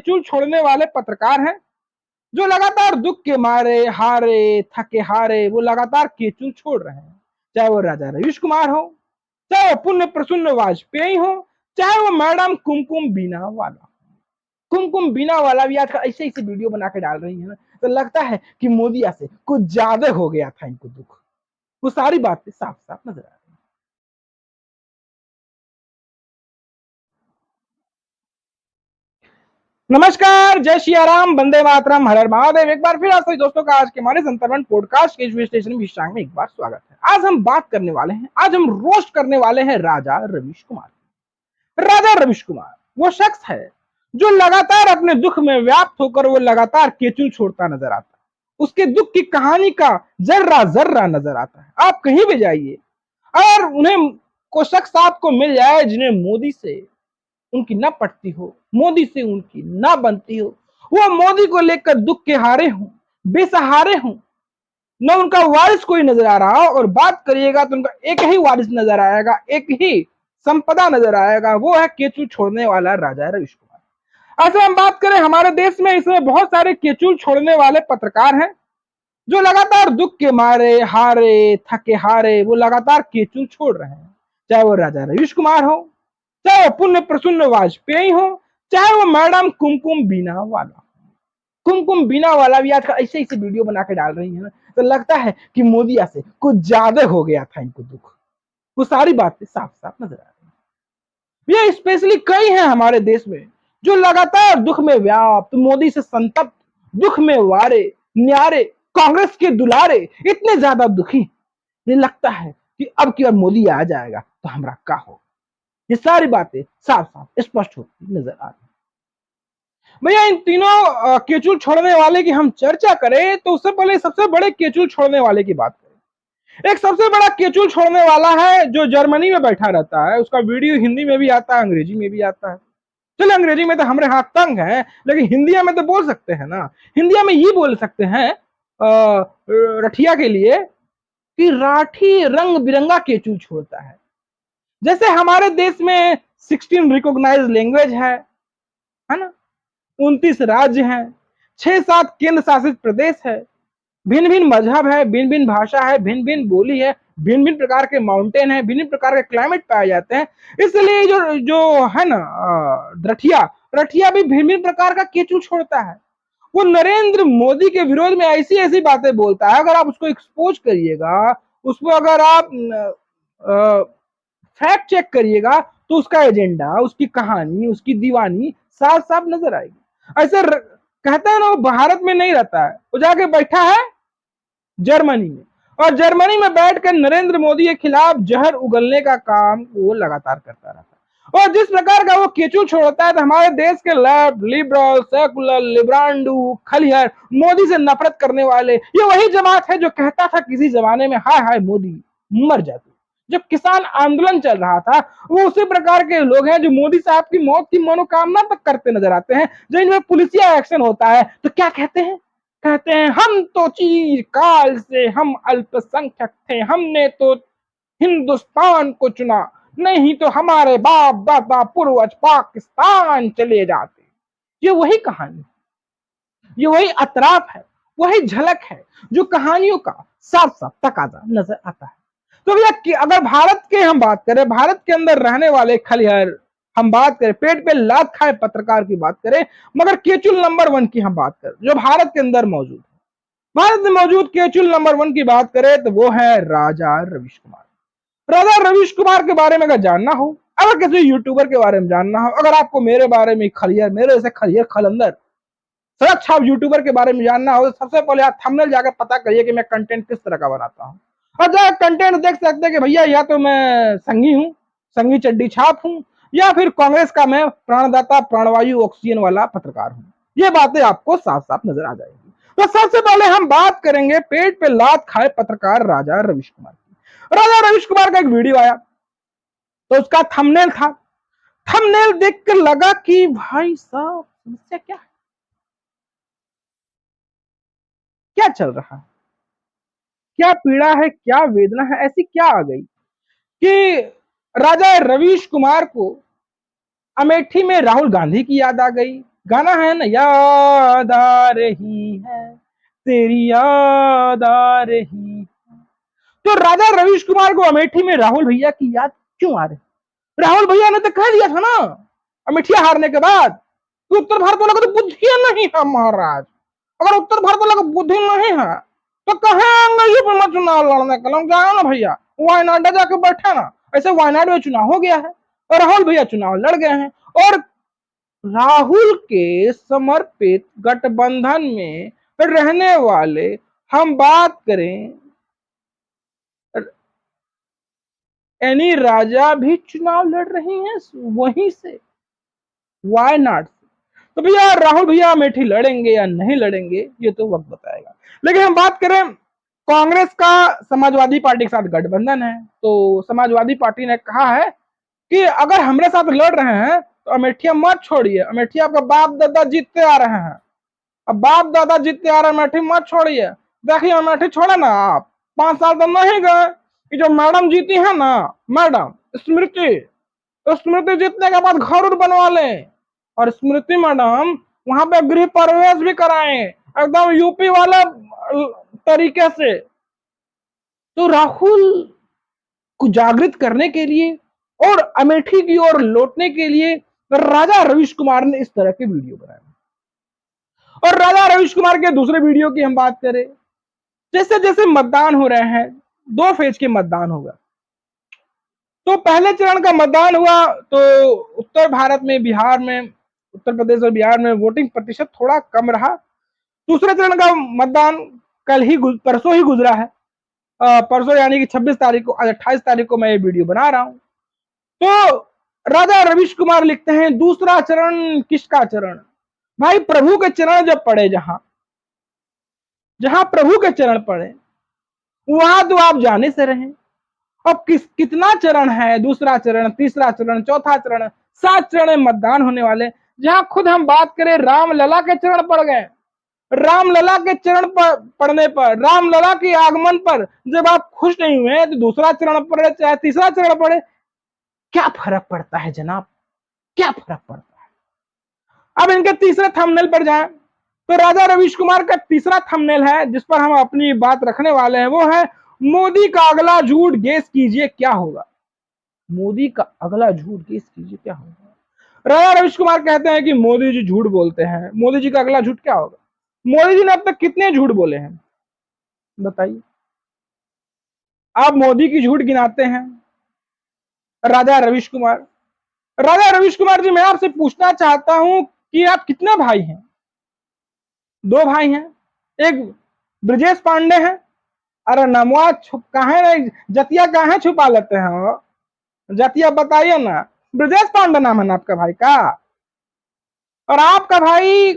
केचुल छोड़ने वाले पत्रकार हैं जो लगातार दुख के मारे हारे थके हारे वो लगातार केचुल छोड़ रहे हैं। चाहे वो राजा रवीश कुमार हो, चाहे वो पुण्य प्रसन्न वाजपेयी हो, चाहे वो मैडम कुमकुम बीना वाला। कुमकुम बीना वाला भी आजकल ऐसे ऐसे वीडियो बना के डाल रही है ना, तो लगता है कि मोदी से कुछ ज्यादा हो गया था इनको दुख। वो सारी बातें साफ साफ नजर आ रही है। नमस्कार, जय सिया राम, वंदे मातरम, हर हर महादेव। एक बार फिर आप सभी दोस्तों का आज के हमारे संतरवन पॉडकास्ट के स्टेशन विश्राम में एक बार स्वागत है। आज हम बात करने वाले हैं, आज हम रोस्ट करने वाले हैं राजा रवीश कुमार। राजा रवीश कुमार वो शख्स है जो लगातार अपने दुख में व्याप्त होकर वो लगातार केचुल छोड़ता नजर आता है। उसके दुख की कहानी का जर्रा जर्रा नजर आता है। आप कहीं भी जाइए और उन्हें को शख्स आपको मिल जाए जिन्हें मोदी से उनकी ना पटती हो, मोदी से उनकी ना बनती हो, वो मोदी को लेकर दुख के हारे हों, बेसहारे हों, न उनका वारिस कोई नजर आ रहा हो, और बात करिएगा तो उनका एक ही वारिस नजर आएगा, एक ही संपदा नजर आएगा, वो है केचुल छोड़ने वाला राजा रवीश कुमार। ऐसे हम बात करें हमारे देश में इसमें बहुत सारे केचुल छोड़ने वाले पत्रकार हैं जो लगातार दुख के मारे हारे थके हारे वो लगातार केचुल छोड़ रहे हैं। चाहे वो राजा रवीश कुमार हो, चाहे वो पुण्य प्रसन्न वाजपेयी हो, चाहे वो मैडम कुमकुम बीना वाला। कुमकुम बीना वाला भी आजकल ऐसे ऐसे वीडियो बना के डाल रही है ना, तो लगता है कि मोदी से कुछ ज्यादा हो गया था इनको दुख। वो सारी बातें साफ साफ नजर आ रही है। ये स्पेशली कई हैं हमारे देश में जो लगातार दुख में व्याप्त, मोदी से संतप्त, दुख में वारे न्यारे, कांग्रेस के दुलारे, इतने ज्यादा दुखी, ये लगता है कि अब की बार मोदी आ जाएगा तो हमारा क्या हो। ये सारी बातें साफ साफ स्पष्ट होती नजर आ रही है। भैया इन तीनों केचुल छोड़ने वाले की हम चर्चा करें तो उससे पहले सबसे बड़े केचुल छोड़ने वाले की बात करें। एक सबसे बड़ा केचुल छोड़ने वाला है जो जर्मनी में बैठा रहता है। उसका वीडियो हिंदी में भी आता है, अंग्रेजी में भी आता है। चलो अंग्रेजी में तो हमारे हाथ तंग है, लेकिन हिंदी में तो बोल सकते हैं ना। हिंदी में ये बोल सकते हैं रठिया के लिए कि राठी रंग बिरंगा केचुल छोड़ता है। जैसे हमारे देश में 16 रिकॉग्नाइज्ड लैंग्वेज है ना, 29 राज्य हैं, 6-7 केंद्र शासित प्रदेश है, भिन्न भिन्न मजहब है, भिन्न भिन्न भाषा है, भिन्न भिन्न बोली है, भिन्न भिन्न प्रकार के माउंटेन है, भिन्न प्रकार के क्लाइमेट पाए जाते हैं। इसलिए जो जो है ना रठिया रठिया भी भिन्न भिन्न प्रकार का केचुल छोड़ता है। वो नरेंद्र मोदी के विरोध में ऐसी ऐसी बातें बोलता है, अगर आप उसको एक्सपोज करिएगा, उसको अगर आप फैक्ट चेक करिएगा तो उसका एजेंडा, उसकी कहानी, उसकी दीवानी साफ साफ नजर आएगी। ऐसे कहते हैं ना, वो भारत में नहीं रहता है, वो जाके बैठा है जर्मनी में, और जर्मनी में बैठकर नरेंद्र मोदी के खिलाफ जहर उगलने का काम वो लगातार करता रहता है। और जिस प्रकार का वो केचुल छोड़ता है तो हमारे देश के लेफ्ट, लिबरल, सेकुलर, लिब्रांडू, खलिहर, मोदी से नफरत करने वाले, ये वही जमात है जो कहता था किसी जमाने में हाय हाय मोदी मर जाते। जब किसान आंदोलन चल रहा था, वो उसी प्रकार के लोग हैं जो मोदी साहब की मौत की मनोकामना तक करते नजर आते हैं। जब इनमें पुलिसिया एक्शन होता है तो क्या कहते हैं, कहते हैं हम तो चिरकाल से हम अल्पसंख्यक थे, हमने तो हिंदुस्तान को चुना, नहीं तो हमारे बाप दादा पूर्वज पाकिस्तान चले जाते। ये वही कहानी, ये वही अतराफ है, वही झलक है जो कहानियों का साफ साफ तकाजा नजर आता है। तो भैया अगर भारत के हम बात करें, भारत के अंदर रहने वाले खलिहर, हम बात करें पेट पे लात खाए पत्रकार की बात करें, मगर केचुल नंबर 1 की हम बात करें जो भारत के अंदर मौजूद है, भारत में मौजूद केचुल नंबर 1 की बात करें तो वो है राजा रवीश कुमार। राजा रवीश कुमार के बारे में अगर जानना हो, अगर किसी यूट्यूबर के बारे में जानना हो, अगर आपको मेरे बारे में खलिहर, मेरे जैसे खलिहर खलंदर सड़क छाप यूट्यूबर के बारे में जानना हो, तो सबसे पहले आप थंबनेल जाकर पता करिए कि मैं कंटेंट किस तरह का बनाता हूँ। और जब कंटेंट देख सकते हैं कि भैया या तो मैं संघी हूँ, संघी चड्डी छाप हूँ, या फिर कांग्रेस का मैं प्राणदाता प्राणवायु ऑक्सीजन वाला पत्रकार हूँ। ये बातें आपको साफ साफ नजर आ जाएगी। तो सबसे पहले हम बात करेंगे पेट पे लात खाए पत्रकार राजा रवीश कुमार की। राजा रवीश कुमार का एक वीडियो आया तो उसका थंबनेल था, थंबनेल देखकर लगा कि भाई साहब समस्या क्या है, क्या चल रहा है, क्या पीड़ा है, क्या वेदना है, ऐसी क्या आ गई कि राजा रवीश कुमार को अमेठी में राहुल गांधी की याद आ गई, गाना है ना, याद आ रही है, तेरी याद आ रही है। तो राजा रवीश कुमार को अमेठी में राहुल भैया की याद क्यों आ रही? राहुल भैया ने तो कह दिया था ना अमेठिया हारने के बाद कि उत्तर भारत वालों को तो बुद्धि नहीं है महाराज। अगर उत्तर भारत वालों को बुद्धि नहीं है तो कहेंगे यूपी में चुनाव लड़ने के लिए जाए ना भैया, वायनाड जाके बैठे ना। ऐसे वायनाड में चुनाव हो गया है और राहुल भैया चुनाव लड़ गए हैं। और राहुल के समर्पित गठबंधन में रहने वाले, हम बात करें एनी राजा भी चुनाव लड़ रही हैं वहीं से, वायनाड से। तो भैया राहुल भैया अमेठी लड़ेंगे या नहीं लड़ेंगे ये तो वक्त बताएगा। लेकिन हम बात करें कांग्रेस का समाजवादी पार्टी के साथ गठबंधन है, तो समाजवादी पार्टी ने कहा है कि अगर हमारे साथ लड़ रहे हैं तो अमेठिया मत छोड़िए, अमेठिया आपका बाप दादा जीतते आ रहे हैं, अब बाप दादा जीतते आ रहे हैं, अमेठी मत छोड़िए। देखिए अमेठी छोड़े ना आप, 5 साल तो नहीं गए कि जो मैडम जीती है ना, मैडम स्मृति, तो स्मृति जीतने के बाद घर बनवा लें और स्मृति मैडम वहां पे गृह प्रवेश भी कराएं एकदम यूपी वाले तरीके से। तो राहुल को जागृत करने के लिए और अमेठी की ओर लौटने के लिए राजा रवीश कुमार ने इस तरह के वीडियो बनाए। और राजा रवीश कुमार के दूसरे वीडियो की हम बात करें, जैसे जैसे मतदान हो रहे हैं, 2 फेज के मतदान होगा। तो पहले चरण का मतदान हुआ तो उत्तर भारत में, बिहार में, उत्तर प्रदेश और बिहार में वोटिंग प्रतिशत थोड़ा कम रहा। दूसरे चरण का मतदान परसों ही गुजरा है, परसों यानी कि 26 तारीख को, आज 28 तारीख को मैं ये वीडियो बना रहा हूं। तो राजा रवीश कुमार लिखते हैं दूसरा चरण किसका चरण? भाई प्रभु के चरण जब पड़े, जहां जहां प्रभु के चरण पड़े वहां तो आप जाने से रहें। अब कितना चरण है? दूसरा चरण, तीसरा चरण, चौथा चरण, 7 चरण में मतदान होने वाले। जहां खुद हम बात करें रामलला के चरण पड़ गए, रामलला के चरण पर पड़ने पर, रामलला के आगमन पर जब आप खुश नहीं हुए तो दूसरा चरण पड़े चाहे तीसरा चरण पड़े, क्या फर्क पड़ता है जनाब, क्या फर्क पड़ता है? अब इनके तीसरे थंबनेल पर जाएं तो राजा रवीश कुमार का तीसरा थंबनेल है जिस पर हम अपनी बात रखने वाले हैं, वो है मोदी का अगला झूठ गेस कीजिए क्या होगा। मोदी का अगला झूठ गेस कीजिए क्या होगा। राजा रवीश कुमार कहते हैं कि मोदी जी झूठ बोलते हैं, मोदी जी का अगला झूठ क्या होगा। मोदी जी ने अब तक कितने झूठ बोले हैं बताइए? आप मोदी की झूठ गिनाते हैं राजा रवीश कुमार। राजा रवीश कुमार जी, मैं आपसे पूछना चाहता हूं कि आप कितने भाई हैं? 2 भाई हैं, एक ब्रजेश पांडे हैं। अरे नमवा कहे नहीं, जतिया कहे छुपा लेते हैं वो, जतिया बताइए ना। ब्रजेश पांडे नाम है ना आपका भाई का? और आपका भाई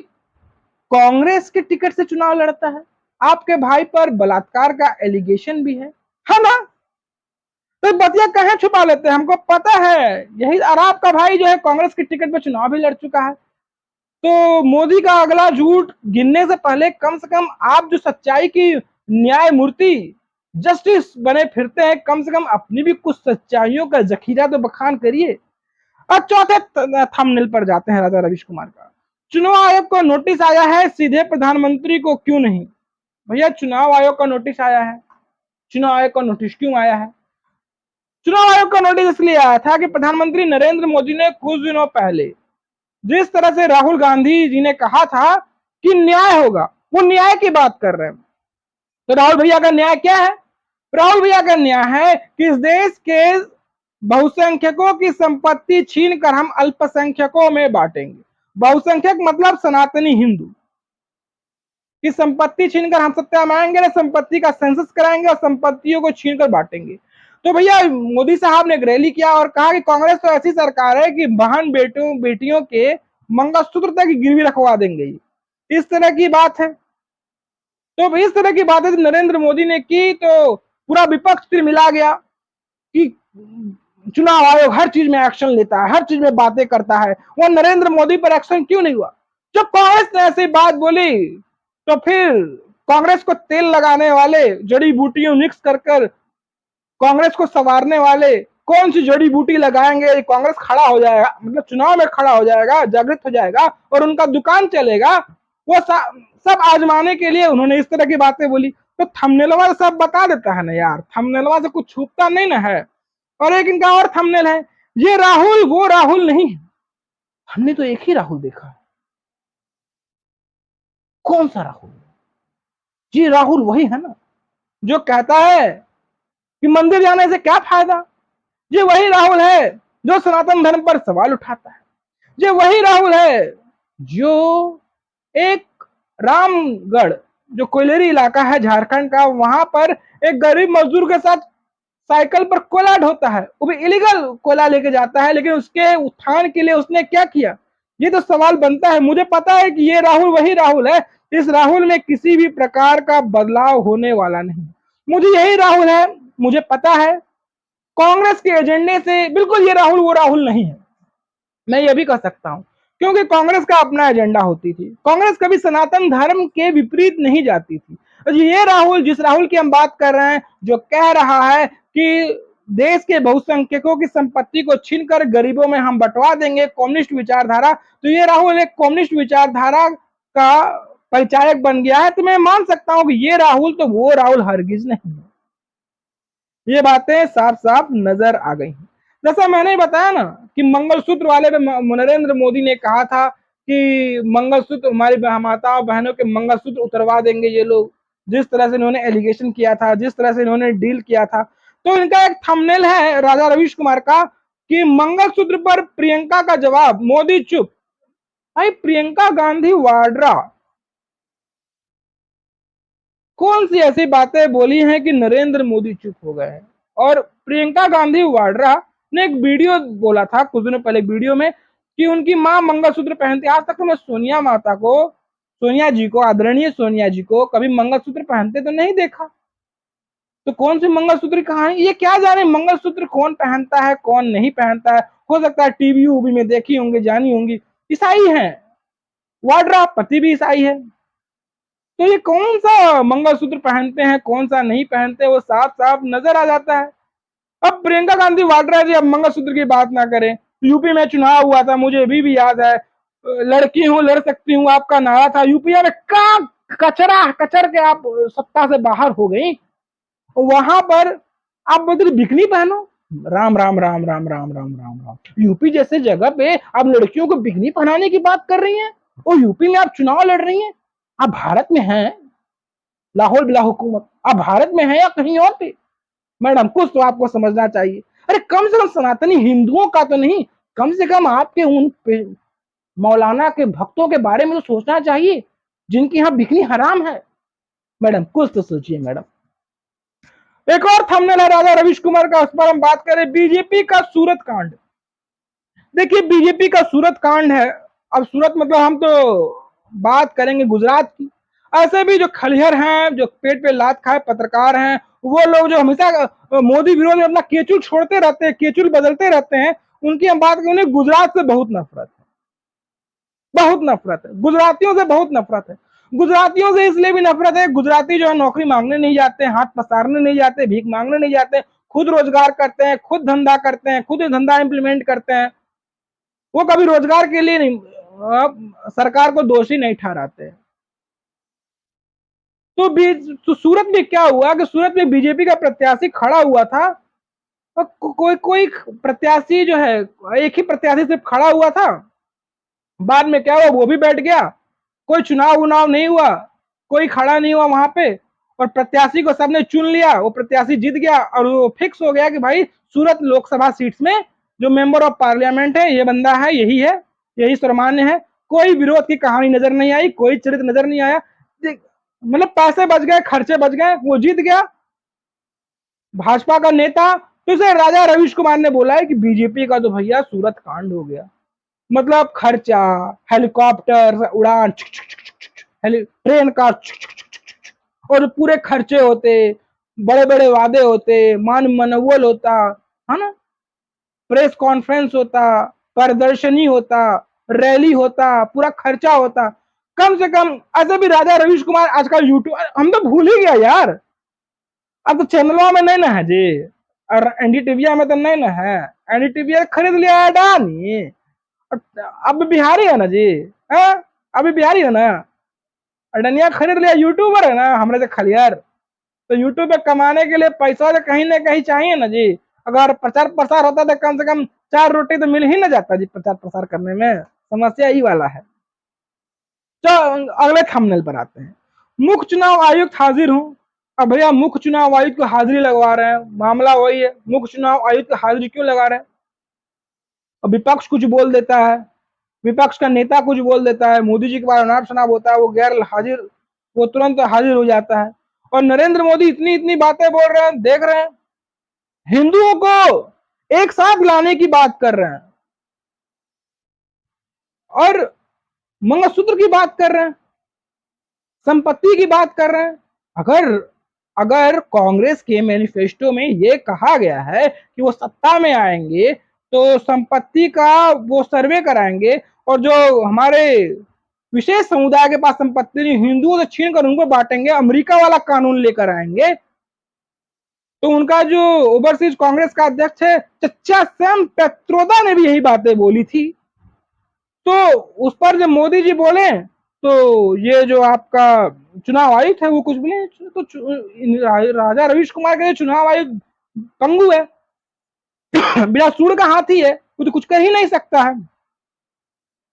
कांग्रेस के टिकट से चुनाव लड़ता है, आपके भाई पर बलात्कार का एलिगेशन भी है ना? तो बतिया कहे छुपा लेते हैं, हमको पता है यही। और आपका भाई जो है कांग्रेस के टिकट पर चुनाव भी लड़ चुका है। तो मोदी का अगला झूठ गिनने से पहले कम से कम आप जो सच्चाई की न्यायमूर्ति, जस्टिस बने फिरते हैं, कम से कम अपनी भी कुछ सच्चाइयों का जखीरा तो बखान करिए। अब चौथे थंबनेल पर जाते हैं राजा रवीश कुमार का। चुनाव आयोग को नोटिस आया है, सीधे प्रधानमंत्री को क्यों नहीं? भैया चुनाव आयोग का नोटिस आया है। चुनाव आयोग का नोटिस क्यों आया है? चुनाव आयोग का नोटिस इसलिए आया था कि प्रधानमंत्री नरेंद्र मोदी ने कुछ दिनों पहले जिस तरह से राहुल गांधी जी ने कहा था कि न्याय होगा, वो न्याय की बात कर रहे हैं। तो राहुल भैया का न्याय क्या है? राहुल भैया का न्याय है कि इस देश के बहुसंख्यकों की संपत्ति छीनकर हम अल्पसंख्यकों में बांटेंगे। बहुसंख्यक मतलब सनातनी हिंदू की संपत्ति छीनकर हम सत्ता में आएंगे, संपत्ति का सेंसस कराएंगे और संपत्तियों को छीनकर बांटेंगे। तो भैया मोदी साहब ने एक रैली किया और कहा कि कांग्रेस तो ऐसी सरकार है कि बहन बेटियों के मंगलसूत्र तक गिरवी रखवा देंगे, इस तरह की बात है। तो इस तरह की बातें नरेंद्र मोदी ने की तो पूरा विपक्ष फिर मिला गया कि चुनाव आयोग हर चीज में एक्शन लेता है, हर चीज में बातें करता है, वो नरेंद्र मोदी पर एक्शन क्यों नहीं हुआ? जब कांग्रेस ने ऐसी बात बोली तो फिर कांग्रेस को तेल लगाने वाले, जड़ी बूटियों मिक्स कर कांग्रेस को संवारने वाले कौन सी जड़ी बूटी लगाएंगे, कांग्रेस खड़ा हो जाएगा, मतलब चुनाव में खड़ा हो जाएगा, जागृत हो जाएगा और उनका दुकान चलेगा। वो सब आजमाने के लिए उन्होंने इस तरह की बातें बोली। तो थंबनेलवा सब बता देता है ना यार, थंबनेलवा से कुछ छुपता नहीं ना है। और एक इनका और थंबनेल है, ये राहुल वो राहुल नहीं है। हमने तो एक ही राहुल देखा है। कौन सा राहुल? जी राहुल वही है ना जो कहता है कि मंदिर जाने से क्या फायदा। ये वही राहुल है जो सनातन धर्म पर सवाल उठाता है। ये वही राहुल है जो एक रामगढ़, जो कोयलेरी इलाका है झारखंड का, वहां पर एक गरीब मजदूर के साथ साइकिल पर कोयला ढोता है, वो भी इलीगल कोयला लेके जाता है, लेकिन उसके उत्थान के लिए उसने क्या किया, ये तो सवाल बनता है। मुझे पता है कि ये राहुल वही राहुल है। इस राहुल में किसी भी प्रकार का बदलाव होने वाला नहीं। मुझे यही राहुल है, मुझे पता है। कांग्रेस के एजेंडे से बिल्कुल ये राहुल वो राहुल नहीं है, मैं ये भी कह सकता हूं, क्योंकि कांग्रेस का अपना एजेंडा होती थी। कांग्रेस कभी सनातन धर्म के विपरीत नहीं जाती थी। ये राहुल, जिस राहुल की हम बात कर रहे हैं, जो कह रहा है कि देश के बहुसंख्यकों की संपत्ति को छीनकर गरीबों में हम बंटवा देंगे, कम्युनिस्ट विचारधारा, तो ये राहुल एक कम्युनिस्ट विचारधारा का परिचायक बन गया है। तो मैं मान सकता हूं कि ये राहुल तो वो राहुल हरगिज नहीं है। ये बातें साफ साफ नजर आ गई हैं। जैसा मैंने बताया ना कि मंगलसूत्र वाले पे नरेंद्र मोदी ने कहा था कि मंगलसूत्र, हमारी माताओं बहनों के मंगलसूत्र उतरवा देंगे ये लोग, जिस तरह से इन्होंने एलिगेशन किया था, जिस तरह से इन्होंने डील किया था। तो इनका एक थंबनेल है राजा रवीश कुमार का कि मंगलसूत्र पर प्रियंका का जवाब, मोदी चुप। भाई प्रियंका गांधी वाड्रा कौन सी ऐसी बातें बोली हैं कि नरेंद्र मोदी चुप हो गए हैं। और प्रियंका गांधी वाड्रा ने एक वीडियो बोला था कुछ दिनों पहले, वीडियो में, कि उनकी मां मंगलसूत्र पहनती। आज तक तो मैं सोनिया माता को, सोनिया जी को, आदरणीय सोनिया जी को कभी मंगलसूत्र पहनते तो नहीं देखा। तो कौन सी मंगलसूत्र कहानी, ये क्या जाने मंगलसूत्र कौन पहनता है कौन नहीं पहनता है। हो सकता है टीवी उवी में देखी होंगी, जानी होंगी। ईसाई है वाड्रा, पति भी ईसाई है। तो ये कौन सा मंगलसूत्र पहनते हैं कौन सा नहीं पहनते, वो साफ साफ नजर आ जाता है। अब प्रियंका गांधी वाड्रा जी अब मंगलसूत्र की बात ना करें। यूपी में चुनाव हुआ था, मुझे अभी भी याद है, लड़की हूं लड़ सकती हूं आपका नारा था। यूपी में का कचरा कचर के आप सत्ता से बाहर हो गई, वहां पर आप बोलते बिकनी पहनो। राम राम राम राम राम राम राम राम, यूपी जैसे जगह पे आप लड़कियों को बिकनी पहनाने की बात कर रही हैं, और यूपी में आप चुनाव लड़ रही हैं। आप भारत में हैं, लाहौल बिला हुकूमत, आप भारत में हैं या कहीं और पे? मैडम कुछ तो आपको समझना चाहिए। अरे कम से कम सनातनी हिंदुओं का तो नहीं, कम से कम आपके उन मौलाना के भक्तों के बारे में तो सोचना चाहिए जिनकी यहाँ बिकनी हराम है। मैडम कुछ तो सोचिए मैडम। एक और थंबनेल है राजा रवीश कुमार का, उस पर हम बात करें, बीजेपी का सूरत कांड। देखिए बीजेपी का सूरत कांड है। अब सूरत मतलब हम तो बात करेंगे गुजरात की। ऐसे भी जो खलिहर हैं, जो पेट पे लात खाए पत्रकार हैं, वो लोग जो हमेशा मोदी विरोध में अपना केचुल छोड़ते रहते हैं, केचुल बदलते रहते हैं, उनकी हम बात करें, उन्हें गुजरात से बहुत नफरत है। बहुत नफरत है गुजरातियों से, बहुत नफरत है। गुजरातियों से इसलिए भी नफरत है, गुजराती जो है नौकरी मांगने नहीं जाते, हाथ पसारने नहीं जाते, भीख मांगने नहीं जाते, खुद रोजगार करते हैं, खुद धंधा करते हैं, खुद धंधा इंप्लीमेंट करते हैं। वो कभी रोजगार के लिए नहीं, सरकार को दोषी नहीं ठहराते। तो सूरत में क्या हुआ कि सूरत में बीजेपी का प्रत्याशी खड़ा हुआ था, और कोई कोई प्रत्याशी जो है, एक ही प्रत्याशी सिर्फ खड़ा हुआ था। बाद में क्या हुआ, वो भी बैठ गया, कोई चुनाव उनाव नहीं हुआ, कोई खड़ा नहीं हुआ वहां पे, और प्रत्याशी को सबने चुन लिया, वो प्रत्याशी जीत गया, और वो फिक्स हो गया कि भाई सूरत लोकसभा सीट्स में जो मेंबर ऑफ पार्लियामेंट है ये बंदा है, यही सर्वमान्य है। कोई विरोध की कहानी नजर नहीं आई, कोई चरित्र नजर नहीं आया। मतलब पैसे बच गए, खर्चे बच गए, वो जीत गया भाजपा का नेता। तो इसे राजा रवीश कुमार ने बोला है कि बीजेपी का तो भैया सूरत कांड हो गया। मतलब खर्चा, हेलीकॉप्टर उड़ान, ट्रेन का, और पूरे खर्चे होते, बड़े बड़े वादे होते, मान मनोवल होता है ना, प्रेस कॉन्फ्रेंस होता, प्रदर्शनी होता, रैली होता, पूरा खर्चा होता। कम से कम ऐसे भी राजा रवीश कुमार आजकल यूट्यूब, हम तो भूल ही गया यार, अब तो चैनलों में नहीं ना है जी। और एनडीटीवी में तो नहीं ना है, एनडीटीवी खरीद लिया है अडानी। अब बिहारी है ना जी, है? अभी बिहारी है ना, अडनिया खरीद लिया, यूट्यूबर है ना हमारे से खलियार। तो यूट्यूब पे कमाने के लिए पैसा तो कहीं ना कहीं चाहिए ना जी। अगर प्रचार प्रसार होता तो कम से कम 4 रोटी तो मिल ही ना जाता जी प्रचार प्रसार करने में। समस्या यही वाला है। तो अगले थंबनेल पर आते हैं। मुख्य चुनाव आयुक्त हाजिर हूं। अब भैया मुख्य चुनाव आयुक्त को हाजिरी लगवा रहे हैं, मामला वही है, मुख्य चुनाव आयुक्त को हाजिरी क्यों लगा रहे हैं? अब विपक्ष कुछ बोल देता है, विपक्ष का नेता कुछ बोल देता है, मोदी जी के बारे में अनाप शनाप होता है, वो गैर हाजिर, वो तुरंत हाजिर हो जाता है। और नरेंद्र मोदी इतनी इतनी बातें बोल रहे हैं, देख रहे हैं, हिंदुओं को एक साथ लाने की बात कर रहे हैं और मंगलसूत्र की बात कर रहे हैं, संपत्ति की बात कर रहे हैं। अगर अगर कांग्रेस के मैनिफेस्टो में ये कहा गया है कि वो सत्ता में आएंगे तो संपत्ति का वो सर्वे कराएंगे, और जो हमारे विशेष समुदाय के पास संपत्ति नहीं, हिंदुओं से छीन कर उनको बांटेंगे, अमेरिका वाला कानून लेकर आएंगे। तो उनका जो ओवरसीज कांग्रेस का अध्यक्ष है चच्चा सैम पेत्रोदा ने भी यही बातें बोली थी। तो उस पर जब मोदी जी बोले तो ये जो आपका चुनाव आयुक्त है वो कुछ भी नहीं, तो राजा रवीश कुमार का चुनाव आयुक्त पंगु है, बिना सूढ़ का हाथी है, वो तो कुछ कर ही नहीं सकता है।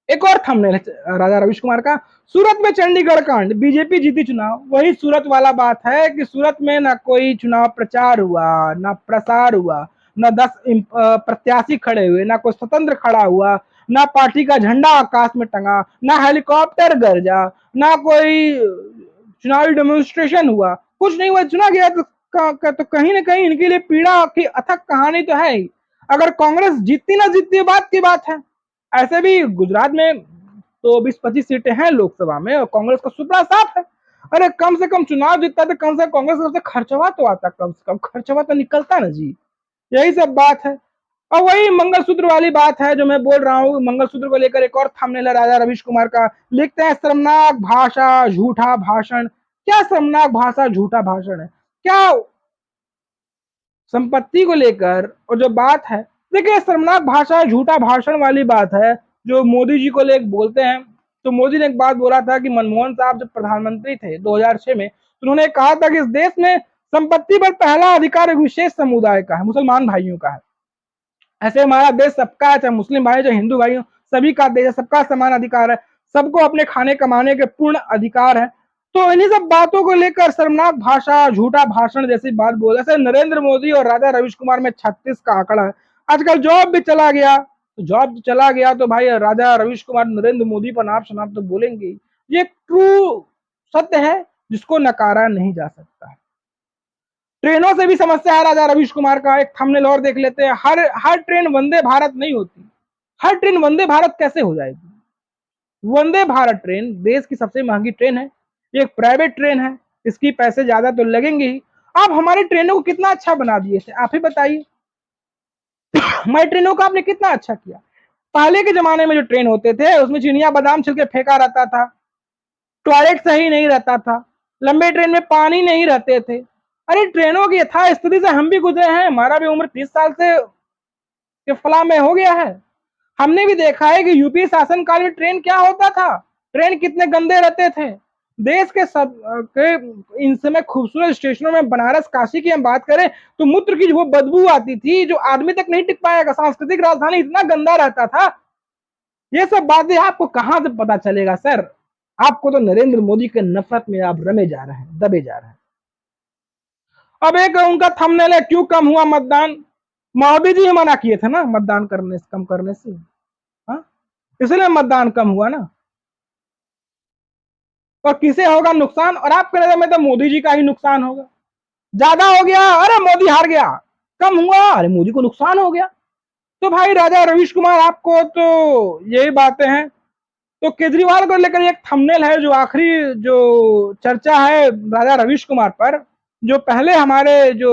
एक और थंबनेल है राजा रवीश कुमार का, सूरत में चंडीगढ़ कांड, बीजेपी जीती चुनाव। वही सूरत वाला बात है कि सूरत में ना कोई चुनाव प्रचार हुआ, ना प्रसार हुआ, ना 10 प्रत्याशी खड़े हुए, ना कोई स्वतंत्र खड़ा हुआ, ना पार्टी का झंडा आकाश में टंगा, ना हेलीकॉप्टर गरजा, ना कोई चुनावी डेमोन्स्ट्रेशन हुआ, कुछ नहीं हुआ। चुना गया तो कहीं ना कहीं इनके लिए पीड़ा की अथक कहानी तो है ही। अगर कांग्रेस जीतती ना जीतती बात की बात है। ऐसे भी गुजरात में तो 20-25 सीटें हैं लोकसभा में और कांग्रेस का सुपड़ा साफ है। अरे कम से कम चुनाव जीतता तो कम से कम कांग्रेस का खर्चवा तो आता, कम से कम खर्चवा तो निकलता ना जी। यही सब बात है। और वही मंगलसूत्र वाली बात है जो मैं बोल रहा हूँ, मंगलसूत्र को लेकर एक और थंबनेल है राजा रवीश कुमार का, लिखते हैं शर्मनाक भाषा झूठा भाषण। क्या शर्मनाक भाषा झूठा भाषण है? क्या संपत्ति को लेकर और जो बात है, देखिए शर्मनाक भाषा झूठा भाषण वाली बात है जो मोदी जी को लेकर बोलते हैं। तो मोदी ने एक बात बोला था कि मनमोहन साहब जब प्रधानमंत्री थे 2006 में, तो उन्होंने कहा था कि इस देश में संपत्ति पर पहला अधिकार एक विशेष समुदाय का है, मुसलमान भाइयों का है। ऐसे हमारा देश सबका है, चाहे मुस्लिम भाई चाहे हिंदू भाई हो, सभी का देश है, सबका समान अधिकार है, सबको अपने खाने कमाने के पूर्ण अधिकार है। तो इन्हीं सब बातों को लेकर शर्मनाक भाषा झूठा भाषण जैसी बात बोल, जैसे नरेंद्र मोदी और राजा रवीश कुमार में 36 का आंकड़ा है। आजकल जॉब भी चला गया, तो जॉब चला गया तो भाई राजा रवीश कुमार नरेंद्र मोदी पर नाप शनाप तो बोलेंगे। ये ट्रू सत्य है जिसको नकारा नहीं जा सकता है। ट्रेनों से भी समस्या है राजा रवीश कुमार का, एक थंबनेल और देख लेते हैं। हर हर ट्रेन वंदे भारत नहीं होती। हर ट्रेन वंदे भारत कैसे हो जाएगी? वंदे भारत ट्रेन देश की सबसे महंगी ट्रेन है, ये एक प्राइवेट ट्रेन है, इसकी पैसे ज्यादा तो लगेंगे ही। आप हमारी ट्रेनों को कितना अच्छा बना दिए थे, आप ही बताइए। हमारी ट्रेनों का आपने कितना अच्छा किया। पहले के जमाने में जो ट्रेन होते थे उसमें चिनिया बादाम छिलके फेंका रहता था, टॉयलेट सही नहीं रहता था, लंबे ट्रेन में पानी नहीं रहते थे। अरे ट्रेनों की यथा स्थिति से हम भी गुजरे हैं, हमारा भी उम्र 30 साल से के फला में हो गया है। हमने भी देखा है कि यूपी शासन काल में ट्रेन क्या होता था, ट्रेन कितने गंदे रहते थे। देश के सब के इन समय खूबसूरत स्टेशनों में बनारस काशी की हम बात करें तो मूत्र की वो बदबू आती थी जो आदमी तक नहीं टिक पाएगा। सांस्कृतिक राजधानी इतना गंदा रहता था। ये सब बातें आपको कहां से पता चलेगा सर? आपको तो नरेंद्र मोदी के नफरत में आप रमे जा रहे हैं, दबे जा रहे हैं। अब एक उनका थंबनेल है, क्यों कम हुआ मतदान? मोदी जी मना किए थे ना मतदान करने से, कम करने से, हाँ, इसलिए मतदान कम हुआ ना। और किसे होगा नुकसान? और आपके नजर में तो मोदी जी का ही नुकसान होगा। ज्यादा हो गया, अरे मोदी हार गया। कम हुआ, अरे मोदी को नुकसान हो गया। तो भाई राजा रवीश कुमार आपको तो यही बातें हैं। तो केजरीवाल को लेकर एक थंबनेल है जो आखिरी जो चर्चा है राजा रवीश कुमार पर, जो पहले हमारे जो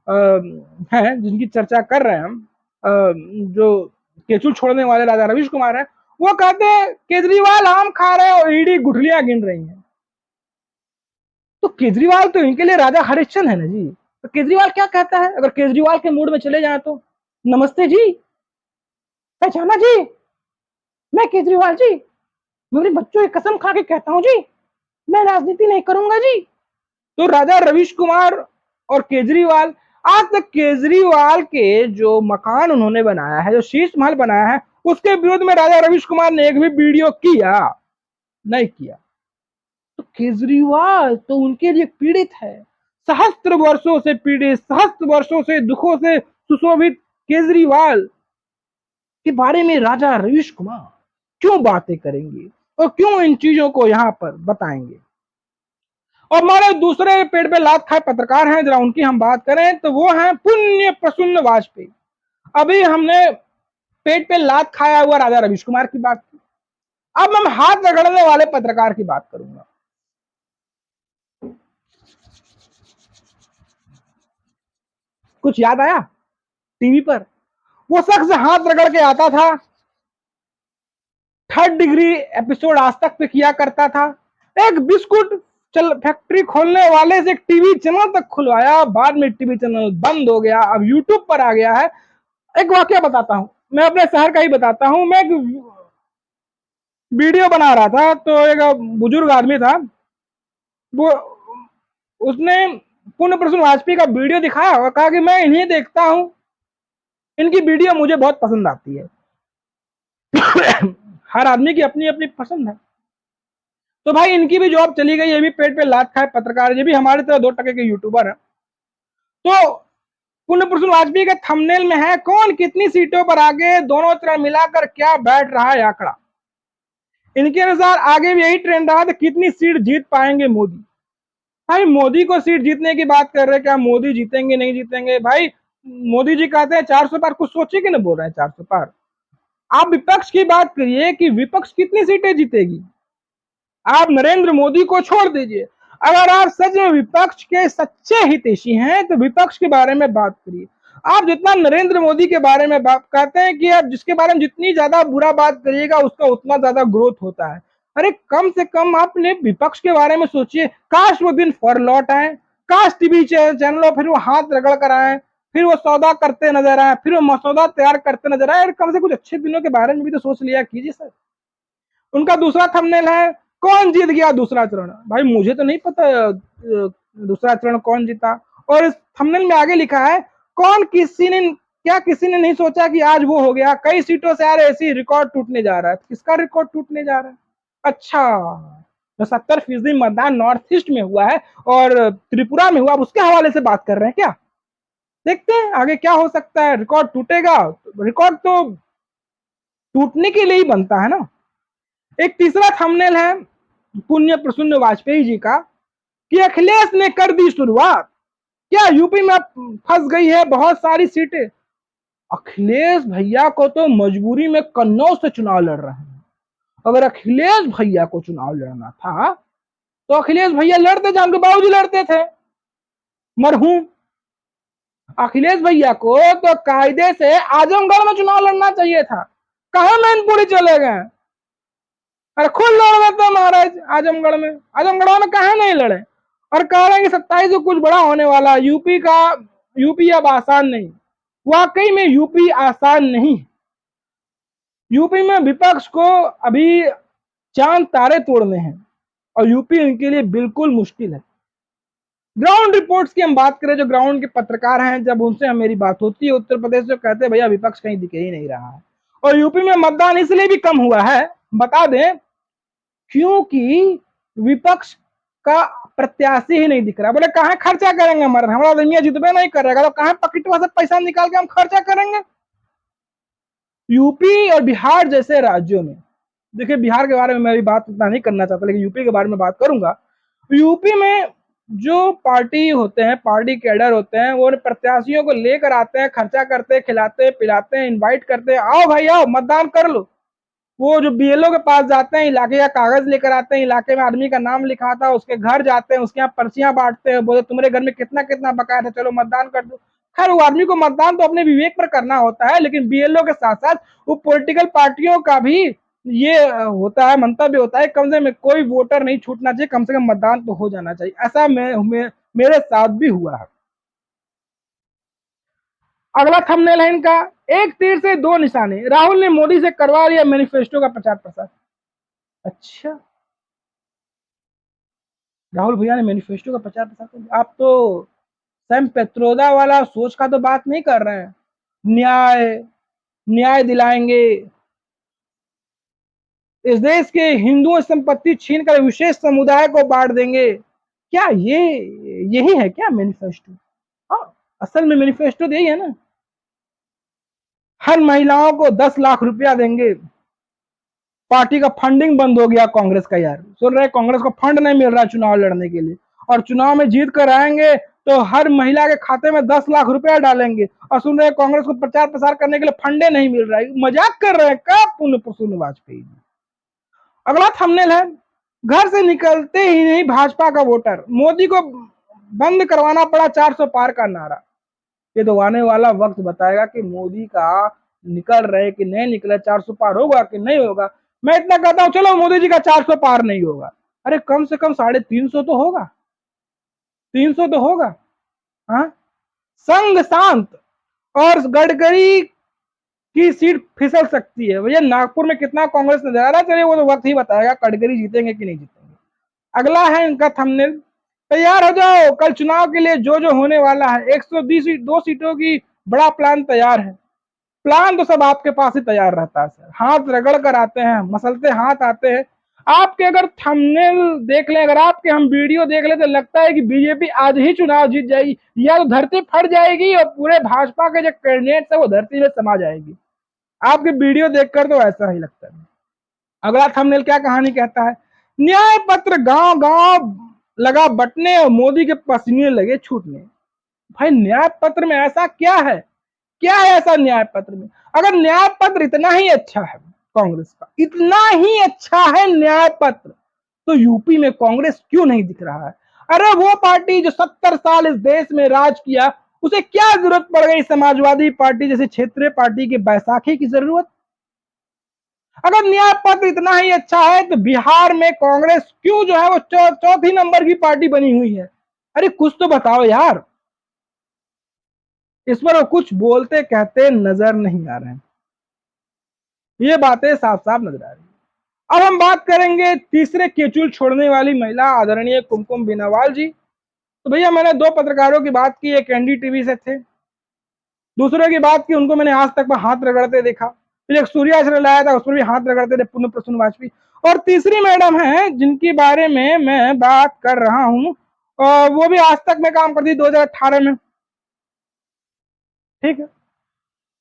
हैं जिनकी चर्चा कर रहे हैं हम, जो केचुल छोड़ने वाले राजा रवीश कुमार है, वो कहते हैं केजरीवाल आम खा रहे हैं और ईडी गुठलियां गिन रही है। तो केजरीवाल तो इनके लिए राजा हरिश्चंद्र है ना जी। तो केजरीवाल क्या कहता है, अगर केजरीवाल के मूड में चले जाए तो, नमस्ते जी, पहचाना जी, मैं केजरीवाल जी, मेरे बच्चों की कसम खा के कहता हूं जी, मैं राजनीति नहीं करूंगा जी। तो राजा रवीश कुमार और केजरीवाल, आज तक केजरीवाल के जो मकान उन्होंने बनाया है, जो शीश महल बनाया है, उसके विरोध में राजा रवीश कुमार ने एक भी वीडियो किया नहीं किया। तो केजरीवाल तो उनके लिए पीड़ित है, सहस्त्र वर्षों से पीड़ित, सहस्त्र वर्षों से दुखों से सुशोभित केजरीवाल के बारे में राजा रवीश कुमार क्यों बातें करेंगे और क्यों इन चीजों को यहां पर बताएंगे। और हमारे दूसरे पेड़ पे लात खाए पत्रकार हैं, जरा उनकी हम बात करें तो वो हैं पुण्य प्रसन्न वाजपेयी। अभी हमने पेट पे लात खाया हुआ राजा रवीश कुमार की बात की, अब मैं हाथ रगड़ने वाले पत्रकार की बात करूंगा। कुछ याद आया टीवी पर? वो शख्स हाथ रगड़ के आता था, थर्ड डिग्री एपिसोड आज तक पे किया करता था, एक बिस्कुट चल फैक्ट्री खोलने वाले से एक टीवी चैनल तक खुलवाया, बाद में टीवी चैनल बंद हो गया, अब यूट्यूब पर आ गया है। एक वाक्य बताता हूं, मैं अपने शहर का ही बताता हूं। मैं एक वीडियो बना रहा था तो एक बुजुर्ग आदमी था, वो उसने पुण्य प्रसन्न वाजपेयी का वीडियो दिखाया और कहा कि मैं इन्हें देखता हूं, इनकी वीडियो मुझे बहुत पसंद आती है। हर आदमी की अपनी अपनी पसंद है। तो भाई इनकी भी जॉब चली गई, ये भी पेट पे लात खाए पत्रकार, ये भी हमारे तरह 2 टके के यूट्यूबर है। तो पुण्य प्रसन्न वाजपेयी के थंबनेल में है कौन कितनी सीटों पर आगे, दोनों तरह मिलाकर क्या बैठ रहा है आंकड़ा। इनके अनुसार आगे भी यही ट्रेंड रहा तो कितनी सीट जीत पाएंगे मोदी। भाई मोदी को सीट जीतने की बात कर रहे हैं, क्या मोदी जीतेंगे नहीं जीतेंगे? भाई मोदी जी कहते हैं 400 पार, कुछ सोचे कि नहीं बोल रहे हैं 400 पार। आप विपक्ष की बात करिए कि विपक्ष कितनी सीटें जीतेगी। आप नरेंद्र मोदी को छोड़ दीजिए, अगर आप सच में विपक्ष के सच्चे हितैषी हैं तो विपक्ष के बारे में बात करिए। आप जितना नरेंद्र मोदी के बारे में बात कहते हैं कि आप जिसके बारे में जितनी ज्यादा बुरा बात करिएगा उसका उतना ज्यादा ग्रोथ होता है। अरे कम से कम आपने विपक्ष के बारे में सोचिए, काश वो दिन फौर लौट आए, काश टीवी चैनलों फिर वो हाथ रगड़ कर आए, फिर वो सौदा करते नजर आए, फिर वो मसौदा तैयार करते नजर आए। कम से कुछ अच्छे दिनों के बारे में भी तो सोच लिया कीजिए सर। उनका दूसरा थंबनेल है कौन जीत गया दूसरा चरण। भाई मुझे तो नहीं पता दूसरा चरण कौन जीता। और इस थंबनेल में आगे लिखा है कौन किसी ने नहीं सोचा कि आज वो हो गया, कई सीटों से यार ऐसी रिकॉर्ड टूटने जा रहा है। किसका रिकॉर्ड टूटने जा रहा है? अच्छा, जो 70% मतदान नॉर्थ ईस्ट में हुआ है और त्रिपुरा में हुआ, उसके हवाले से बात कर रहे हैं क्या? देखते हैं आगे क्या हो सकता है। रिकॉर्ड टूटेगा, रिकॉर्ड तो टूटने के लिए ही बनता है ना। एक तीसरा थंबनेल है पुण्य प्रसन्न वाजपेयी जी का कि अखिलेश ने कर दी शुरुआत, क्या यूपी में फंस गई है बहुत सारी सीटें। अखिलेश भैया को तो मजबूरी में कन्नौज से चुनाव लड़ रहे हैं। अगर अखिलेश भैया को चुनाव लड़ना था तो अखिलेश भैया लड़ते थे, उनके बाबूजी लड़ते थे मरहूम। अखिलेश भैया को तो कायदे से आजमगढ़ में चुनाव लड़ना चाहिए था, कहा मैनपुरी चले गए। अरे खुद लड़ रहे थे महाराज आजमगढ़ में, आजमगढ़ में कहा नहीं लड़े। और कह रहे हैं कि 27 को कुछ बड़ा होने वाला है, यूपी अब आसान नहीं। वाकई में यूपी आसान नहीं। यूपी में विपक्ष को अभी चांद तारे तोड़ने हैं और यूपी इनके लिए बिल्कुल मुश्किल है। ग्राउंड रिपोर्ट्स की हम बात करें, जो ग्राउंड के पत्रकार हैं, जब उनसे मेरी बात होती है उत्तर प्रदेश से, कहते हैं भैया विपक्ष कहीं दिखे ही नहीं रहा है। और यूपी में मतदान इसलिए भी कम हुआ है, बता दें, क्योंकि विपक्ष का प्रत्याशी ही नहीं दिख रहा। बोले कहां खर्चा करेंगे, हमारा दुनिया जितबे नहीं करेगा तो कहां पॉकेटवा से पैसा निकाल के हम खर्चा करेंगे। यूपी और बिहार जैसे राज्यों में, देखिए बिहार के बारे में मैं भी बात उतना नहीं करना चाहता, लेकिन यूपी के बारे में बात करूंगा। यूपी में जो पार्टी होते हैं, पार्टी कैडर होते हैं, वो प्रत्याशियों को लेकर आते हैं, खर्चा करते हैं, खिलाते हैं, पिलाते हैं, इनवाइट करते हैं, आओ भाई आओ मतदान कर लो। वो जो बीएलओ के पास जाते हैं, इलाके का कागज लेकर आते हैं, इलाके में आदमी का नाम लिखा था, उसके घर जाते हैं, उसके यहाँ पर्चियां बांटते हैं, बोले तुम्हारे घर में कितना कितना बकाया था, चलो मतदान कर दो। खैर वो आदमी को मतदान तो अपने विवेक पर करना होता है, लेकिन बीएलओ के साथ साथ वो पॉलिटिकल पार्टियों का भी ये होता है, मंतव्य होता है, कम से कम कोई वोटर नहीं छूटना चाहिए, कम से कम मतदान तो हो जाना चाहिए। ऐसा मेरे साथ भी हुआ है। अगला थंबनेल है इनका, एक तीर से दो निशाने, राहुल ने मोदी से करवा लिया मैनिफेस्टो का प्रचार प्रसार। अच्छा, राहुल भैया ने मैनिफेस्टो का प्रचार प्रसार कर दिया। आप तो सैम पेत्रोदा वाला सोच का तो बात नहीं कर रहे हैं, न्याय न्याय दिलाएंगे, इस देश के हिंदुओं संपत्ति छीनकर विशेष समुदाय को बांट देंगे, क्या ये यही है क्या मैनिफेस्टो? हाँ, असल में मैनिफेस्टो यही है ना, हर महिलाओं को 10 लाख रुपया देंगे, पार्टी का फंडिंग बंद हो गया कांग्रेस का, यार सुन रहे, कांग्रेस को फंड नहीं मिल रहा चुनाव लड़ने के लिए, और चुनाव में जीत कर आएंगे तो हर महिला के खाते में 10 लाख रुपया डालेंगे, और सुन रहे कांग्रेस को प्रचार प्रसार करने के लिए फंडे नहीं मिल रहा है, मजाक कर रहे हैं क्या पुण्य प्रसून वाजपेयी? अगला थंबनेल है, घर से निकलते ही नहीं भाजपा का वोटर, मोदी को बंद करवाना पड़ा 400 पार का नारा। ये तो आने वाला वक्त बताएगा कि मोदी का निकल रहे कि नहीं निकले, 400 पार होगा कि नहीं होगा। मैं इतना कहता हूं, चलो मोदी जी का 400 पार नहीं होगा, अरे कम से कम 350 तो होगा, 300 तो होगा। हाँ, संग शांत और गडकरी की सीट फिसल सकती है। भैया नागपुर में कितना कांग्रेस नजर आ रहा है, चलिए वो तो वक्त ही बताएगा गडकरी जीतेंगे कि नहीं जीतेंगे। अगला है इनका थंबनेल, तैयार हो जाओ कल चुनाव के लिए जो जो होने वाला है, 102 सीटों की बड़ा प्लान तैयार है। प्लान तो सब आपके पास ही तैयार रहता है सर, हाथ रगड़ कर आते हैं, मसलते हाथ आते हैं। आपके अगर थंबनेल देख लें, अगर आपके हम वीडियो देख लें तो लगता है कि बीजेपी आज ही चुनाव जीत जाएगी, या तो धरती फट जाएगी और पूरे भाजपा के जो कैंडिडेट है वो धरती में समा जाएगी। आपके वीडियो देखकर तो ऐसा ही लगता है। अगला थंबनेल क्या कहानी कहता है, न्याय पत्र गांव गांव लगा बटने और मोदी के पसीने लगे छूटने। भाई न्याय पत्र में ऐसा क्या है, क्या है ऐसा न्याय पत्र में? अगर न्याय पत्र इतना ही अच्छा है, कांग्रेस का इतना ही अच्छा है न्याय पत्र, तो यूपी में कांग्रेस क्यों नहीं दिख रहा है? अरे वो पार्टी जो 70 साल इस देश में राज किया, उसे क्या जरूरत पड़ गई समाजवादी पार्टी जैसी क्षेत्रीय पार्टी की बैसाखी की जरूरत? अगर न्याय पत्र इतना ही अच्छा है तो बिहार में कांग्रेस क्यों जो है वो चौथी नंबर की पार्टी बनी हुई है? अरे कुछ तो बताओ यार। इस पर वो कुछ बोलते कहते नजर नहीं आ रहे हैं, ये बातें साफ साफ नजर आ रही है। अब हम बात करेंगे तीसरे केचुल छोड़ने वाली महिला आदरणीय कुमकुम बिनावाल जी। तो भैया मैंने दो पत्रकारों की बात की, एक एनडीटीवी से थे, दूसरे की बात की उनको मैंने आज तक में हाथ रगड़ते देखा, फिर एक सूर्या से लाया था उस पर भी हाथ रगड़ते थे पुण्य प्रसून वाजपेयी, और तीसरी मैडम है जिनके बारे में मैं बात कर रहा हूं, वो भी आज तक में काम करती 2018 में, ठीक है,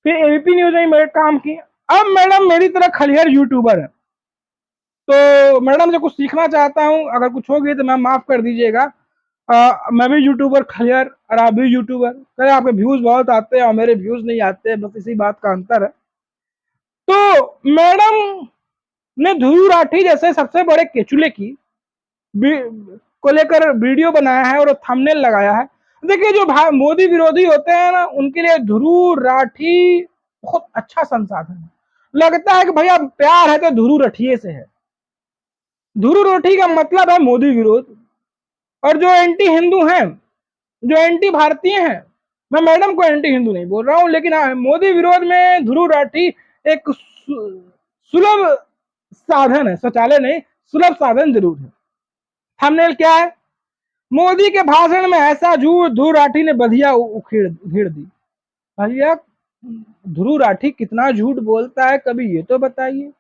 फिर एबीपी न्यूज में मेरे काम की। अब मैडम मेरी तरह खलिहर यूट्यूबर है, तो मैडम से कुछ सीखना चाहता हूं, अगर कुछ हो गई तो मैम माफ कर दीजिएगा। मैं भी यूट्यूबर खलिहर और आप भी यूट्यूबर, कहे आपके व्यूज बहुत आते हैं और मेरे व्यूज नहीं आते, बस इसी बात का अंतर है। तो मैडम ने ध्रुव राठी जैसे सबसे बड़े केचुले की को लेकर वीडियो बनाया है और थंबनेल लगाया है। देखिए जो मोदी विरोधी होते हैं ना, उनके लिए ध्रुव राठी बहुत अच्छा संसाधन है। लगता है कि भैया प्यार है तो ध्रुव राठिए से है। ध्रुव राठी का मतलब है मोदी विरोध, और जो एंटी हिंदू हैं, जो एंटी भारतीय हैं, मैं मैडम को एंटी हिंदू नहीं बोल रहा हूं, लेकिन मोदी विरोध में ध्रुव राठी एक सुलभ साधन है, शौचालय नहीं, सुलभ साधन जरूर है। थंबनेल क्या है, मोदी के भाषण में ऐसा झूठ, ध्रुव राठी ने बधिया उखेड़ दी। भैया ध्रुव राठी कितना झूठ बोलता है कभी ये तो बताइए।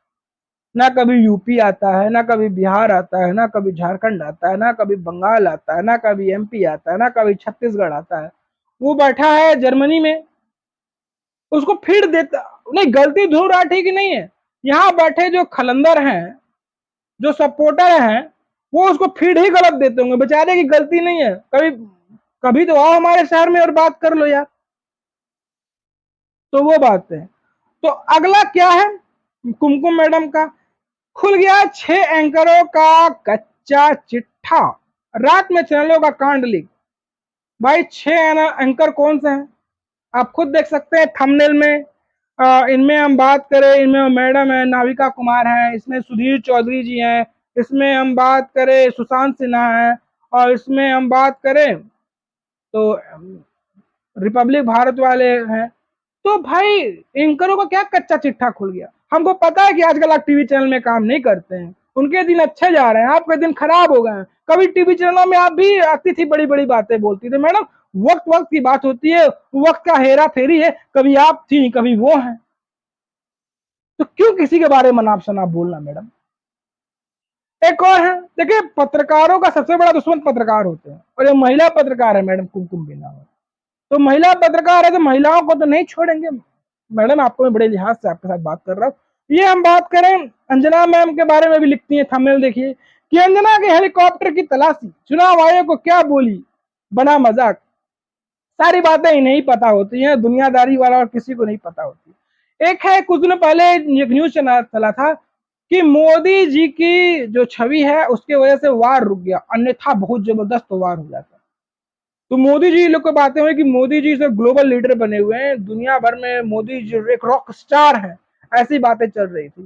ना कभी यूपी आता है, ना कभी बिहार आता है, ना कभी झारखंड आता है, ना कभी बंगाल आता है, ना कभी एमपी आता है, ना कभी छत्तीसगढ़ आता है। वो बैठा है जर्मनी में, उसको फीड देता नहीं, गलती ध्रुव राठी की नहीं है, यहाँ बैठे जो खलंदर हैं, जो सपोर्टर हैं, वो उसको फीड ही गलत देते होंगे, बेचारे की गलती नहीं है। कभी कभी तो आओ हमारे शहर में और बात कर लो यार। तो वो बात है। तो अगला क्या है, कुमकुम मैडम का खुल गया 6 एंकरों का कच्चा चिट्ठा, रात में चैनलों का कांड लीक। भाई 6 एंकर कौन से हैं, आप खुद देख सकते हैं थंबनेल में। इनमें हम बात करें, इनमें मैडम है नाविका कुमार है, इसमें सुधीर चौधरी जी हैं, इसमें हम बात करें सुशांत सिन्हा है, और इसमें हम बात करें तो रिपब्लिक भारत वाले हैं, तो भाई एंकरों का क्या कच्चा चिट्ठा खुल गया। हमको पता है कि आजकल आप टीवी चैनल में काम नहीं करते हैं, उनके दिन अच्छे जा रहे हैं, आपके दिन खराब हो गए हैं। कभी टीवी चैनलों में आप भी आती थी, बड़ी बड़ी बातें बोलती थी। मैडम वक्त वक्त की बात होती है, वक्त का हेरा फेरी है, कभी आप थी कभी वो है, तो क्यों किसी के बारे में नाप शनाप बोलना मैडम। एक और है, देखिए पत्रकारों का सबसे बड़ा दुश्मन पत्रकार होते हैं, और ये महिला पत्रकार है मैडम कुमकुम बिना। तो महिला पत्रकार है तो महिलाओं को तो नहीं छोड़ेंगे मैडम। आपको मैं बड़े लिहाज से आपके साथ बात कर रहा हूँ। ये हम बात करें अंजना मैम के बारे में भी लिखती है, थंबनेल देखिए कि अंजना के हेलीकॉप्टर की तलाशी, चुनाव आयोग को क्या बोली, बना मजाक। सारी बातें इन्हें ही पता होती हैं, दुनियादारी वाला और किसी को नहीं पता होती। एक है, कुछ दिन पहले एक न्यूज चला था कि मोदी जी की जो छवि है उसके वजह से वार रुक गया, अन्यथा बहुत जबरदस्त वार हो जाता। तो मोदी जी लोग को बातें हुई कि मोदी जी से ग्लोबल लीडर बने हुए हैं, दुनिया भर में मोदी जी एक रॉक स्टार है, ऐसी बातें चल रही थी।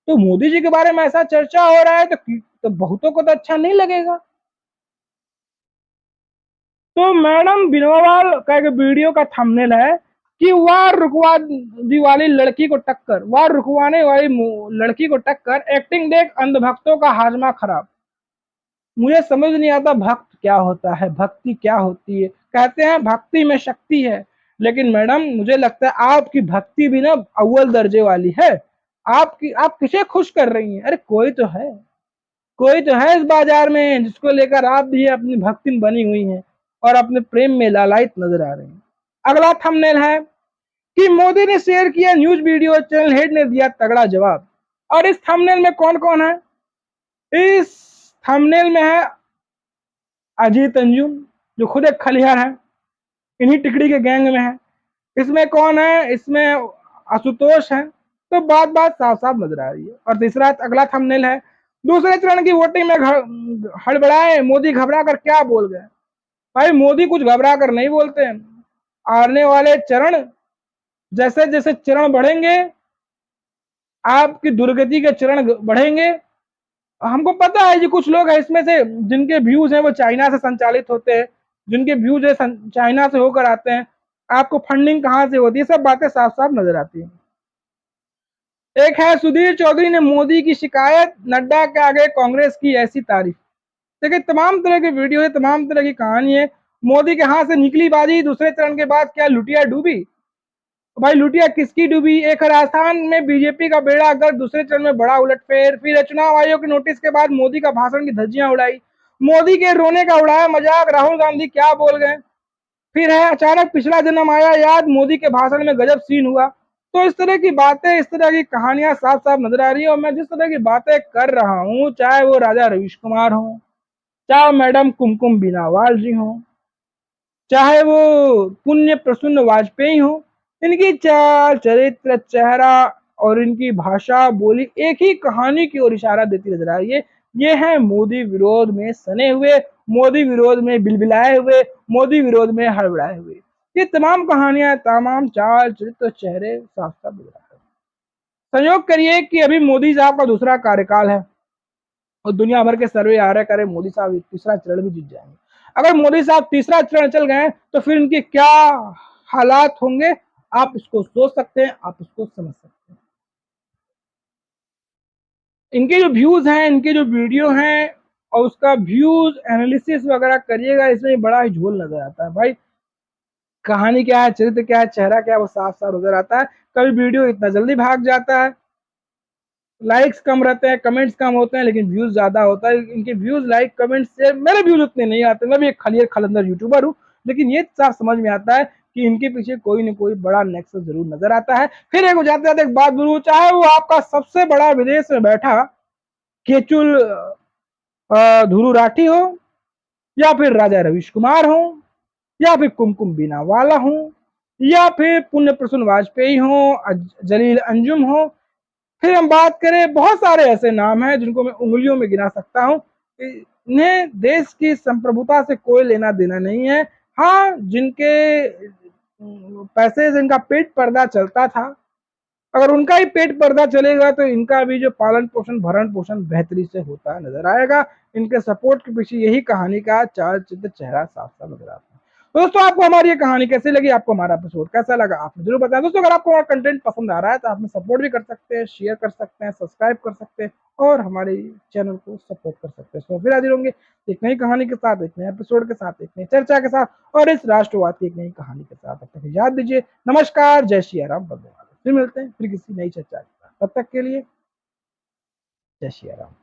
तो मोदी जी के बारे में ऐसा चर्चा हो रहा है तो बहुतों को तो अच्छा नहीं लगेगा। तो मैडम बिनोवाल का एक वीडियो का थंबनेल है कि वार रुकवाने वाली लड़की को टक्कर, वार रुकवाने वाली लड़की को टक्कर, एक्टिंग देख अंधभक्तों का हाजमा खराब। मुझे समझ नहीं आता भक्त क्या होता है, भक्ति क्या होती है। कहते हैं भक्ति में शक्ति है, लेकिन मैडम मुझे लगता है आपकी भक्ति भी ना अव्वल दर्जे वाली है। आप किसे खुश कर रही हैं? अरे कोई तो है, कोई तो है इस बाजार में जिसको लेकर आप भी अपनी भक्ति में बनी हुई हैं और अपने प्रेम में लालायित नजर आ रही हैं। अगला थंबनेल है कि मोदी ने शेयर किया न्यूज वीडियो, चैनल हेड ने दिया तगड़ा जवाब। और इस थंबनेल में कौन कौन है? इस थंबनेल में है अजीत अंजुम, जो खुद एक खलिहर है, इन्हीं टिकड़ी के गैंग में है। इसमें कौन है? इसमें आशुतोष है। तो बात बात साफ साफ नजर आ रही है। और तीसरा अगला थंबनेल है, दूसरे चरण की वोटिंग में हड़बड़ाए मोदी, घबरा कर क्या बोल गए। भाई मोदी कुछ घबरा कर नहीं बोलते हैं। आने वाले चरण, जैसे जैसे चरण बढ़ेंगे आपकी दुर्गति के चरण बढ़ेंगे। हमको पता है जी कुछ लोग हैं इसमें से जिनके व्यूज हैं वो चाइना से संचालित होते हैं, जिनके व्यूज है चाइना से होकर आते हैं। आपको फंडिंग कहाँ से होती है, सब बातें साफ साफ नजर आती हैं। एक है सुधीर चौधरी ने मोदी की शिकायत, नड्डा के आगे कांग्रेस की ऐसी तारीफ। देखिए तमाम तरह की वीडियो है, तमाम तरह की कहानी है। मोदी के हाथ से निकली बाजी, दूसरे चरण के बाद क्या लुटिया डूबी। तो भाई लुटिया किसकी डूबी? एक राजस्थान में बीजेपी का बेड़ा गर्क, दूसरे चरण में बड़ा उलटफेर। फिर चुनाव आयोग के नोटिस के बाद मोदी का भाषण की धज्जियां उड़ाई, मोदी के रोने का उड़ाया मजाक, राहुल गांधी क्या बोल गए। फिर है अचानक पिछला जन्म आया याद, मोदी के भाषण में गजब सीन हुआ। तो इस तरह की बातें, इस तरह की कहानियां साफ साफ नजर आ रही है। और मैं जिस तरह की बातें कर रहा हूँ, चाहे वो राजा रवीश कुमार हो, चाहे मैडम कुमकुम बिनावाल जी हो, चाहे वो पुण्य प्रसन्न वाजपेयी हो, इनकी चाल चरित्र चेहरा और इनकी भाषा बोली एक ही कहानी की ओर इशारा देती नजर आ रही है। ये है मोदी विरोध में सने हुए, मोदी विरोध में बिलबिलाए हुए, मोदी विरोध में हड़बड़ाए हुए। ये तमाम कहानियां, तमाम चाल चरित्र चेहरे साफ साफ नजर आ रहे हैं। संयोग करिए कि अभी मोदी साहब का दूसरा कार्यकाल है और दुनिया भर के सर्वे आ रहे करे मोदी साहब तीसरा चरण भी जीत जाएंगे। अगर मोदी साहब तीसरा चरण चल गए तो फिर इनके क्या हालात होंगे, आप इसको सोच सकते हैं, आप इसको समझ सकते हैं। इनके जो व्यूज हैं, इनके जो वीडियो हैं और उसका व्यूज एनालिसिस वगैरह करिएगा, इसमें बड़ा ही झोल नजर आता है। भाई कहानी क्या है, चरित्र क्या है, चेहरा क्या है, वो साफ साफ नजर आता है। कभी वीडियो इतना जल्दी भाग जाता है, लाइक्स कम रहते हैं, कमेंट्स कम होते हैं, लेकिन व्यूज ज्यादा होता है। इनके व्यूज लाइक कमेंट्स से मेरे व्यूज उतने नहीं आते। मैं भी एक खलियर खलंदर यूट्यूबर हूँ, लेकिन ये साफ समझ में आता है कि इनके पीछे कोई ना कोई बड़ा नेक्सस जरूर नजर आता है। फिर एक जाते जाते एक बात बोलूं, चाहे वो आपका सबसे बड़ा विदेश में बैठा केचुल धुरु राठी हो, या फिर राजा रवीश कुमार हो, या फिर कुमकुम बीना वाला हो, या फिर पुण्य प्रसून वाजपेयी हो, जलील अंजुम हो, फिर हम बात करें बहुत सारे ऐसे नाम हैं जिनको मैं उंगलियों में गिना सकता हूँ। इन्हें देश की संप्रभुता से कोई लेना देना नहीं है। हाँ, जिनके पैसे से इनका पेट पर्दा चलता था, अगर उनका ही पेट पर्दा चलेगा तो इनका भी जो पालन पोषण भरण पोषण बेहतरी से होता नजर आएगा। इनके सपोर्ट के पीछे यही कहानी का चाल चित्र चेहरा साफ साफ नजर आता है। दोस्तों आपको हमारी ये कहानी कैसी लगी, आपको हमारा एपिसोड कैसा लगा, आपने जरूर बताया। दोस्तों अगर आपको हमारा कंटेंट पसंद आ रहा है तो आप हमें सपोर्ट भी कर सकते हैं, शेयर कर सकते हैं, सब्सक्राइब कर सकते हैं और हमारे चैनल को सपोर्ट कर सकते हैं। तो फिर हाजिर होंगे एक नई कहानी के साथ, एक नए एपिसोड के साथ, एक नई चर्चा के साथ और इस राष्ट्रवाद की एक नई कहानी के साथ। तब तक याद दीजिए, नमस्कार, जय श्री राम, वंदे मातरम। फिर मिलते हैं फिर किसी नई चर्चा के साथ, तब तक के लिए जय श्री राम।